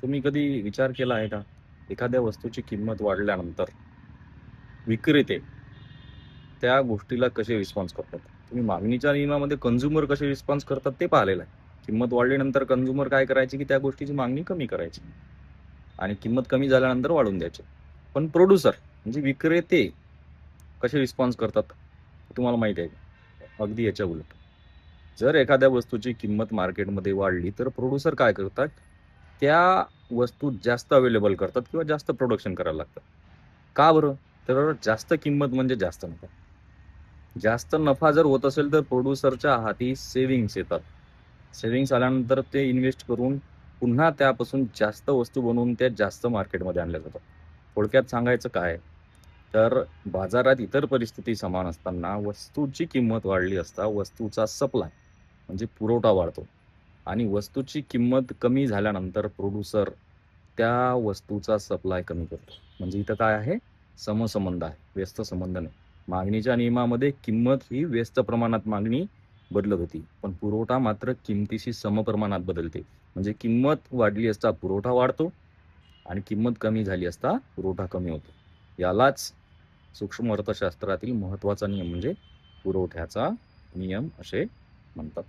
तुम्ही कधी विचार केला आहे का? एखाद्या वस्तूची किंमत वाढल्यानंतर विक्रेते त्या गोष्टीला कसे रिस्पॉन्स करतात? तुम्ही मागणीच्या नियमामध्ये कन्झ्युमर कसे रिस्पॉन्स करतात ते पाहिलेलं आहे. किंमत वाढल्यानंतर कन्झ्युमर काय करायचे, की त्या गोष्टीची मागणी कमी करायची आणि किंमत कमी झाल्यानंतर वाढवून द्यायची. पण प्रोड्युसर म्हणजे विक्रेते कसे रिस्पॉन्स करतात? तुम्हाला माहिती आहे का? अगदी याच्या उलट. जर एखाद्या वस्तूची किंमत मार्केटमध्ये वाढली, तर प्रोड्युसर काय करतात? त्या वस्तू जास्त अवेलेबल करतात किंवा जास्त प्रोडक्शन करायला लागतात. का बरं? तर जास्त किंमत म्हणजे जास्त नफा. जास्त नफा जर होत असेल, तर प्रोड्युसरच्या हाती सेव्हिंग्ज येतात. सेव्हिंग्ज आल्यानंतर ते इन्व्हेस्ट करून पुन्हा त्यापासून जास्त वस्तू बनवून त्या जास्त मार्केटमध्ये आणल्या जातात. थोडक्यात सांगायचं काय? तर बाजारात इतर परिस्थिती समान असताना वस्तूची किंमत वाढली असता वस्तूचा सप्लाय म्हणजे पुरवठा वाढतो आणि वस्तूची किंमत कमी झाल्यानंतर प्रोड्युसर त्या वस्तूचा सप्लाय कमी करतो. म्हणजे इथं काय आहे? समसंबंध आहे, व्यस्त संबंध नाही. मागणीच्या नियमामध्ये किंमत ही व्यस्त प्रमाणात मागणी बदलत होती, पण पुरवठा मात्र किमतीशी समप्रमाणात बदलते. म्हणजे किंमत वाढली असता पुरवठा वाढतो आणि किंमत कमी झाली असता पुरवठा कमी होतो. यालाच सूक्ष्म अर्थशास्त्रातील महत्त्वाचा नियम म्हणजे पुरवठ्याचा नियम असे म्हणतात.